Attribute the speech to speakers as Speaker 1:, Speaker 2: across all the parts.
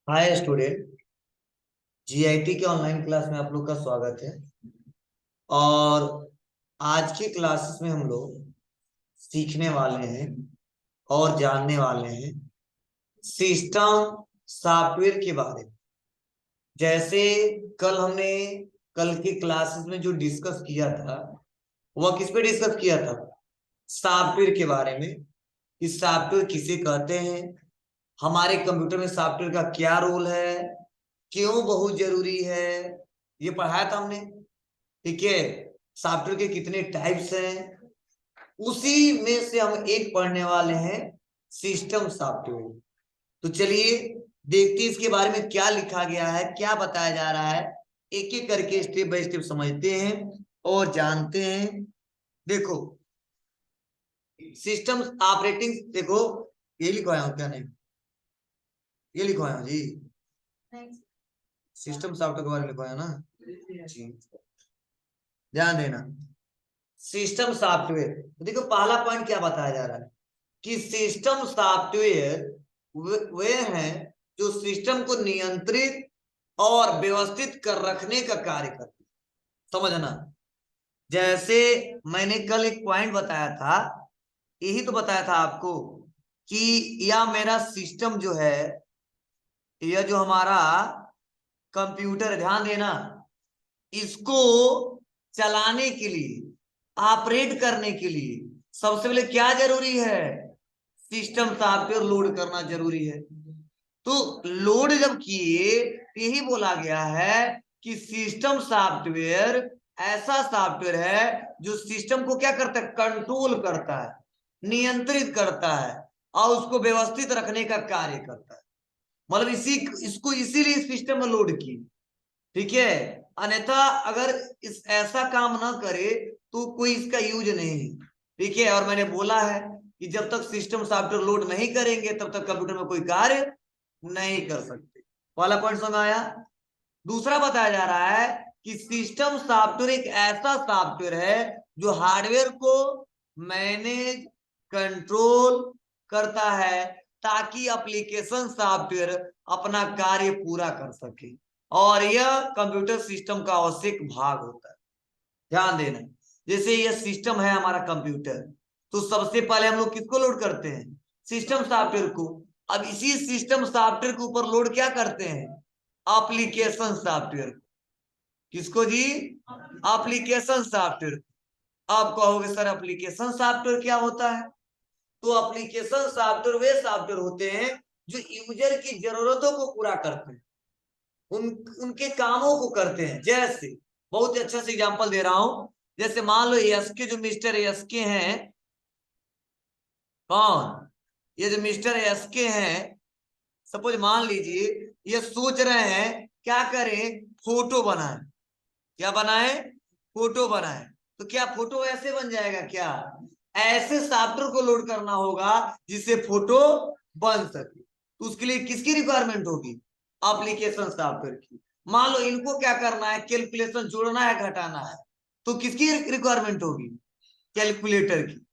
Speaker 1: Hi student. GIT के online class में आप लोग का स्वागत है। और आज की क्लासेस में हम लोग सीखने वाले हैं और जानने वाले हैं सिस्टम सॉफ्टवेयर के बारे में। जैसे कल हमने कल की क्लासेस में जो डिस्कस किया था, वह किस पे डिस्कस किया था? सॉफ्टवेयर के बारे में कि सॉफ्टवेयर किसे कहते हैं, हमारे कंप्यूटर में सॉफ्टवेयर का क्या रोल है, क्यों बहुत जरूरी है, ये पढ़ाया था हमने। ठीक है। सॉफ्टवेयर के कितने टाइप्स हैं, उसी में से हम एक पढ़ने वाले हैं, सिस्टम सॉफ्टवेयर। तो चलिए देखते हैं इसके बारे में क्या लिखा गया है, क्या बताया जा रहा है। एक एक करके स्टेप बाय स्टेप समझते हैं और जानते हैं। देखो, सिस्टम ऑपरेटिंग, देखो ये लिखवाया हूं क्या? नहीं, ये लिखवाया हूं जी, सिस्टम सॉफ्टवेयर के बारे में लिखवाया ना जी, ध्यान देना। सिस्टम सॉफ्टवेयर, तो देखो पहला पॉइंट क्या बताया जा रहा है कि सिस्टम सॉफ्टवेयर वे हैं जो सिस्टम को नियंत्रित और व्यवस्थित कर रखने का कार्य करते हैं। समझना। जैसे मैंने कल एक पॉइंट बताया था, यही तो बताया था आपको कि यह मेरा सिस्टम जो है, यह जो हमारा कंप्यूटर है, ध्यान देना, इसको चलाने के लिए, ऑपरेट करने के लिए सबसे पहले क्या जरूरी है? सिस्टम सॉफ्टवेयर लोड करना जरूरी है। तो लोड जब किए तो यही बोला गया है कि सिस्टम सॉफ्टवेयर ऐसा सॉफ्टवेयर है जो सिस्टम को क्या करता है? कंट्रोल करता है, नियंत्रित करता है और उसको व्यवस्थित रखने का कार्य करता है। मतलब इसको इसीलिए सिस्टम में लोड की। ठीक है। अन्यथा अगर इस ऐसा काम ना करे तो कोई इसका यूज नहीं है। ठीक है। और मैंने बोला है कि जब तक सिस्टम सॉफ्टवेयर लोड नहीं करेंगे तब तक कंप्यूटर में कोई कार्य नहीं कर सकते। पहला पॉइंट समझ आया। दूसरा बताया जा रहा है कि सिस्टम सॉफ्टवेयर एक ऐसा सॉफ्टवेयर है जो हार्डवेयर को मैनेज, कंट्रोल करता है ताकि एप्लीकेशन सॉफ्टवेयर अपना कार्य पूरा कर सके, और यह कंप्यूटर सिस्टम का आवश्यक भाग होता है। ध्यान देना। जैसे यह सिस्टम है हमारा कंप्यूटर, तो सबसे पहले हम लोग किसको लोड करते हैं? सिस्टम सॉफ्टवेयर को। अब इसी सिस्टम सॉफ्टवेयर के ऊपर लोड क्या करते हैं? Application software. किसको जी? Application software. आप कहोगे सर एप्लीकेशन सॉफ्टवेयर क्या होता है? तो एप्लीकेशन सॉफ्टवेयर वे सॉफ्टवेयर होते हैं जो यूजर की जरूरतों को पूरा करते हैं, उन उनके कामों को करते हैं। जैसे बहुत ही अच्छा से एग्जांपल दे रहा हूं। जैसे मान लो एसके, जो मिस्टर एसके हैं, कौन? ये जो मिस्टर एसके हैं, सपोज मान लीजिए ये सोच रहे हैं क्या करें, फोटो बनाए। क्या बनाए? फोटो बनाए। तो क्या फोटो ऐसे बन जाएगा क्या? ऐसे सॉफ्टवेयर को लोड करना होगा जिससे फोटो बन सके। तो उसके लिए किसकी रिक्वायरमेंट होगी? एप्लीकेशन सॉफ्टवेयर की। मान लो इनको क्या करना है, कैलकुलेशन जोड़ना है, घटाना है, तो किसकी रिक्वायरमेंट होगी? कैलकुलेटर की।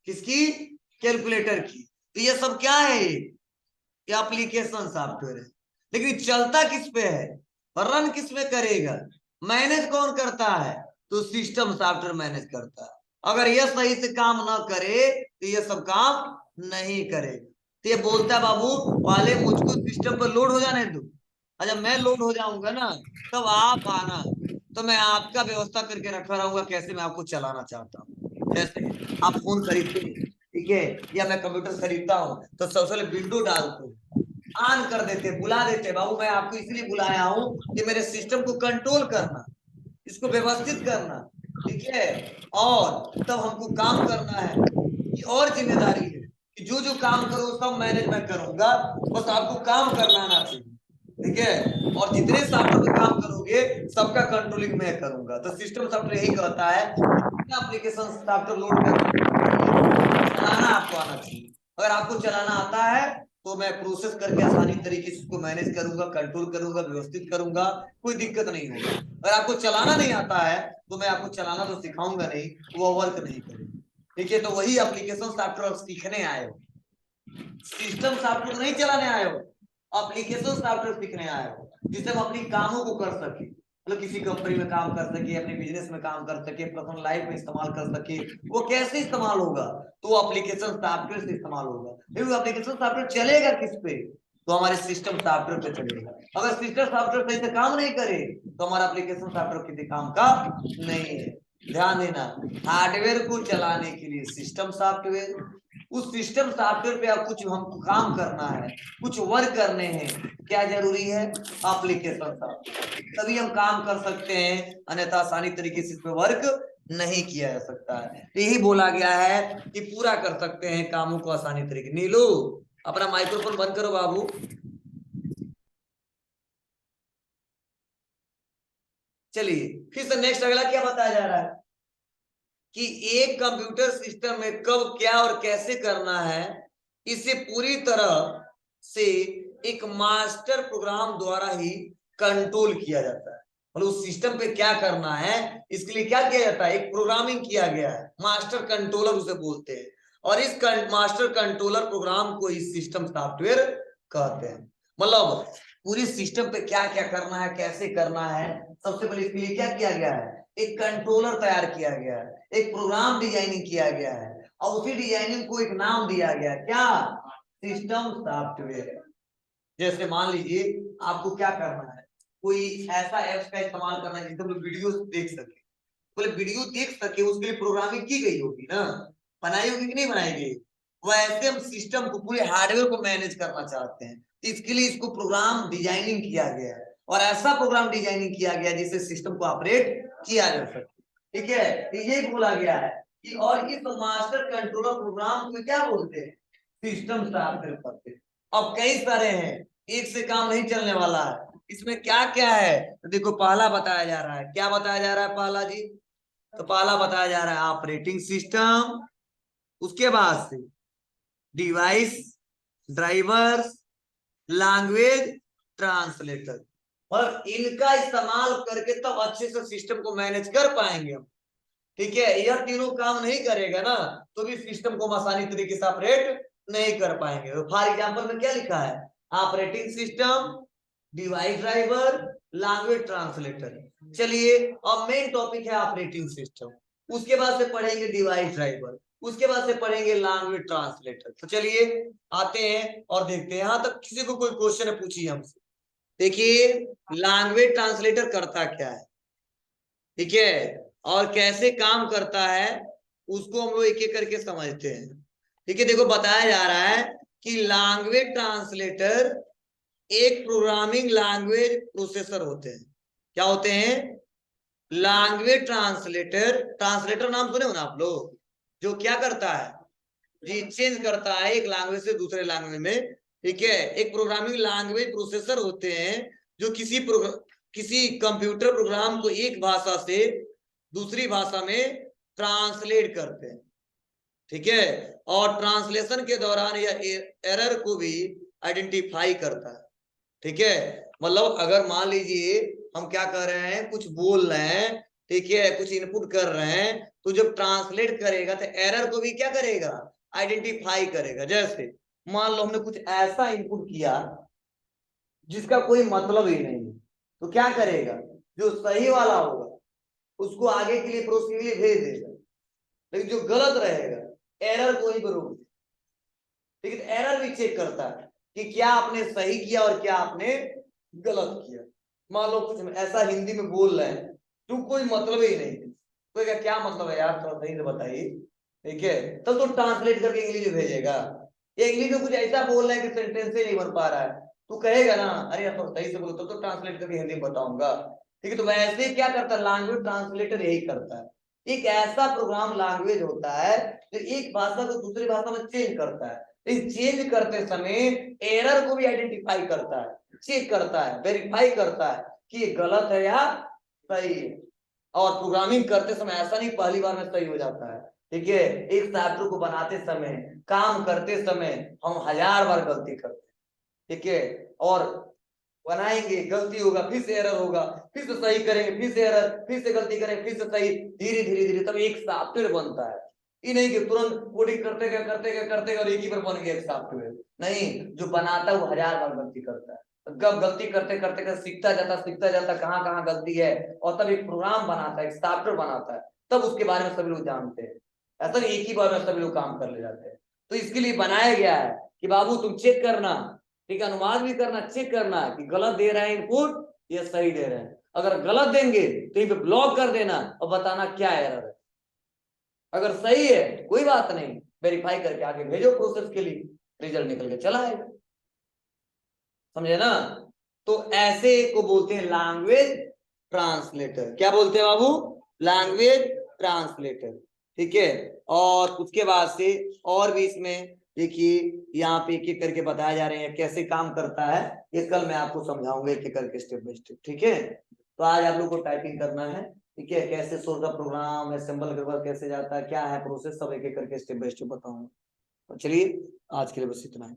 Speaker 1: किसकी? कैलकुलेटर की। तो ये सब क्या है? ये एप्लीकेशन सॉफ्टवेयर है। लेकिन चलता किस पे है, रन किस में करेगा, मैनेज कौन करता है? तो सिस्टम सॉफ्टवेयर मैनेज करता है। अगर यह सही से काम ना करे तो यह सब काम नहीं करेगा। तो ये बोलता है बाबू पहले मुझको सिस्टम पर लोड हो जाने दो, और जब मैं लोड हो जाऊंगा ना तब आप आना, तो मैं आपका व्यवस्था करके रखा रहूंगा कैसे मैं आपको चलाना चाहता हूँ। जैसे आप फोन खरीदते हैं, ठीक है, या मैं कंप्यूटर खरीदता हूँ, तो सबसे पहले विंडो डालते हैं, ऑन कर देते, बुला देते, बाबू मैं आपको इसलिए बुलाया हूँ कि मेरे सिस्टम को कंट्रोल करना, इसको व्यवस्थित करना। ठीक है। और तब हमको काम करना है, ये और जिम्मेदारी है कि जो जो काम करो सब मैनेज मैं करूंगा, बस आपको काम करना आना चाहिए। ठीक है। और जितने सॉफ्टवेयर में काम करोगे सबका कंट्रोलिंग मैं करूंगा। तो सिस्टम सॉफ्टवेयर यही कहता है एप्लीकेशन सॉफ्टवेयर लोड करने के लिए चलाना आपको आना चाहिए। अगर आपको चलाना आता है तो मैं प्रोसेस करके आसानी तरीके से उसको मैनेज करूंगा, कंट्रोल करूंगा, व्यवस्थित करूंगा, कोई दिक्कत नहीं होगी। अगर आपको चलाना नहीं आता है तो मैं आपको चलाना तो सिखाऊंगा नहीं, वो वर्क नहीं करेगा। ठीक है। तो वही एप्लीकेशन सॉफ्टवेयर सीखने आए हो, सिस्टम सॉफ्टवेयर नहीं चलाने आए हो। एप्लीकेशन सॉफ्टवेयर सीखने आए हो जिससे हम अपनी कामों को कर सके, मतलब किसी कंपनी में काम कर सके, अपने बिजनेस में काम कर सके, पर्सनल लाइफ में इस्तेमाल कर सके। वो कैसे इस्तेमाल होगा? तो एप्लीकेशन सॉफ्टवेयर से इस्तेमाल होगा। फिर एप्लीकेशन सॉफ्टवेयर चलेगा किस पे? तो हमारे सिस्टम सॉफ्टवेयर पे चलेगा। अगर सिस्टम सॉफ्टवेयर सही से काम नहीं करे तो हमारा एप्लीकेशन सॉफ्टवेयर किसी काम का नहीं है। ध्यान देना, हार्डवेयर को चलाने के लिए सिस्टम सॉफ्टवेयर, उस सिस्टम सॉफ्टवेयर पे आप कुछ हमको काम करना है, कुछ वर्क करने हैं, क्या जरूरी है? एप्लीकेशन सॉफ्टवेयर, तभी हम काम कर सकते हैं, अन्यथा आसानी तरीके से इस पे वर्क नहीं किया जा सकता है। यही बोला गया है कि पूरा कर सकते हैं कामों को आसानी तरीके। नीलू, अपना माइक्रोफोन बंद करो बाबू। चलिए फिर से नेक्स्ट अगला क्या बताया जा रहा है कि एक कंप्यूटर सिस्टम में कब क्या और कैसे करना है, इसे पूरी तरह से एक मास्टर प्रोग्राम द्वारा ही कंट्रोल किया जाता है। मतलब उस सिस्टम पे क्या करना है इसके लिए क्या किया जाता है, एक प्रोग्रामिंग किया गया है, मास्टर कंट्रोलर उसे बोलते हैं। और इस मास्टर कंट्रोलर प्रोग्राम को इस सिस्टम सॉफ्टवेयर कहते हैं। मतलब पूरी सिस्टम पे क्या क्या करना है, कैसे करना है, सबसे पहले इसके लिए क्या किया गया है, एक कंट्रोलर तैयार किया गया है, एक प्रोग्राम डिजाइनिंग किया गया है, और उसी डिजाइनिंग को एक नाम दिया गया, क्या? System software. जैसे मान लीजिए आपको क्या करना है, कोई ऐसा ऐप्स का इस्तेमाल करना है जिससे हम लोग वीडियो देख सके। बोले वीडियो देख सके उसके लिए प्रोग्रामिंग की गई होगी ना, बनाई होगी कि नहीं बनाई गई? वैसे हम सिस्टम को, पूरे हार्डवेयर को मैनेज करना चाहते हैं, इसके लिए इसको प्रोग्राम डिजाइनिंग किया गया है, और ऐसा प्रोग्राम डिजाइनिंग किया गया जिससे सिस्टम को ऑपरेट किया जा सके। ठीक है, तो ये बोला गया है कि और इस मास्टर कंट्रोलर प्रोग्राम को क्या बोलते हैं, सिस्टम सॉफ्टवेयर कहते हैं। अब कई सारे हैं, एक से काम नहीं चलने वाला है। इसमें क्या क्या है तो देखो, पहला बताया जा रहा है, क्या बताया जा रहा है पहला जी? तो पहला बताया जा रहा है ऑपरेटिंग सिस्टम, उसके बाद से डिवाइस, ड्राइवर्स, लैंग्वेज ट्रांसलेटर। और इनका इस्तेमाल करके तब अच्छे से सिस्टम को मैनेज कर पाएंगे हम। ठीक है, यह तीनों काम नहीं करेगा ना तो भी सिस्टम को हम आसानी तरीके से ऑपरेट नहीं कर पाएंगे। तो फॉर एग्जांपल में क्या लिखा है, operating system, device driver, language translator. चलिए अब मेन टॉपिक है ऑपरेटिंग सिस्टम, उसके बाद से पढ़ेंगे डिवाइस ड्राइवर, उसके बाद से पढ़ेंगे लैंग्वेज ट्रांसलेटर। तो चलिए आते हैं और देखते हैं, यहां तक किसी को कोई क्वेश्चन है पूछिए हमसे। देखिए, लैंग्वेज ट्रांसलेटर करता क्या है, ठीक है, और कैसे काम करता है, उसको हम लोग एक एक करके समझते हैं। ठीक है, देखो बताया जा रहा है कि लैंग्वेज ट्रांसलेटर एक प्रोग्रामिंग लैंग्वेज प्रोसेसर होते हैं। क्या होते हैं? Language translator. ट्रांसलेटर नाम सुने हो ना आप लोग, जो क्या करता है जी, चेंज करता है एक लैंग्वेज से दूसरे लैंग्वेज में। ठीक है, एक प्रोग्रामिंग लैंग्वेज प्रोसेसर होते हैं जो किसी कंप्यूटर प्रोग्राम को एक भाषा से दूसरी भाषा में ट्रांसलेट करते हैं। ठीक है, और ट्रांसलेशन के दौरान यह एरर को भी आइडेंटिफाई करता है। ठीक है, मतलब अगर मान लीजिए हम क्या कर रहे हैं, कुछ बोल रहे हैं, ठीक है, कुछ इनपुट कर रहे हैं, तो जब ट्रांसलेट करेगा तो एरर को भी क्या करेगा, आइडेंटिफाई करेगा। जैसे मान लो हमने कुछ ऐसा इनपुट किया जिसका कोई मतलब ही नहीं, तो क्या करेगा, जो सही वाला होगा उसको आगे के लिए प्रोसेस के लिए भेज देगा, लेकिन जो गलत रहेगा एरर को ही रोक देगा। ठीक है, एरर भी चेक करता है कि क्या आपने सही किया और क्या आपने गलत किया। मान लो कुछ ऐसा हिंदी में बोल रहे हैं तो कोई मतलब ही नहीं, तो क्या मतलब है यार, थोड़ा सही से बताइए। ठीक है, तब तो ट्रांसलेट करके इंग्लिश में भेजेगा। इंग्लिश में कुछ ऐसा बोल रहे हैं कि सेंटेंस ही नहीं बन पा रहा है, तो कहेगा ना अरे यार थोड़ा सही से बोलो, तब तो ट्रांसलेट करके हिंदी में बताऊंगा। ठीक है, तो वैसे क्या करता है लैंग्वेज ट्रांसलेटर, यही करता है। एक ऐसा प्रोग्राम लैंग्वेज होता है जो एक भाषा को दूसरी भाषा में चेंज करता है। इस चेंज करते समय एरर को भी आइडेंटिफाई करता है, चेक करता है, वेरीफाई करता है कि ये गलत है या सही है। और प्रोग्रामिंग करते समय ऐसा नहीं पहली बार में सही हो जाता है। ठीक है, एक सॉफ्टवेयर को बनाते समय, काम करते समय हम 1000 बार गलती करते हैं। ठीक है, और बनाएंगे, गलती होगा, फिर से एरर होगा, फिर से सही करेंगे, फिर से एरर, फिर से गलती करेंगे, फिर से सही, धीरे धीरे धीरे तब एक सॉफ्टवेयर बनता है। ये नहीं कि तुरंत कोडिंग करते गए और एक ही बार बन गया सॉफ्टवेयर। नहीं, जो बनाता है वो 1000 बार गलती करता है, कब गलती करते सीखता जाता कहाँ कहाँ गलती है, और तब एक प्रोग्राम बनाता है, एक सॉफ्टवेयर बनाता है, तब उसके बारे में सभी लोग जानते हैं। ऐसा नहीं एक ही बार में सभी लोग काम कर ले जाते हैं। तो इसके लिए बनाया गया है कि बाबू तुम चेक करना, ठीक है, अनुवाद भी करना, चेक करना कि गलत दे रहे हैं इनपुट या सही दे रहे हैं। अगर गलत देंगे तो यहीं पे ब्लॉक कर देना और बताना क्या एरर है। अगर सही है कोई बात नहीं, वेरीफाई करके आगे भेजो प्रोसेस के लिए, रिजल्ट निकल के चला आएगा। समझे ना? तो ऐसे को बोलते हैं लैंग्वेज ट्रांसलेटर। क्या बोलते हैं बाबू? Language translator. ठीक है, और उसके बाद से और भी इसमें देखिए यहाँ पे एक एक करके बताया जा रहे हैं कैसे काम करता है। ये कल मैं आपको समझाऊंगा एक एक करके, स्टेप बाय स्टेप। ठीक है, तो आज आप लोग को टाइपिंग करना है। ठीक है, कैसे सोर्स द प्रोग्राम, असेंबल के बाद कैसे जाता है, क्या है प्रोसेस, सब एक एक करके स्टेप बाय स्टेप बताऊंगा। तो चलिए आज के लिए बस इतना है।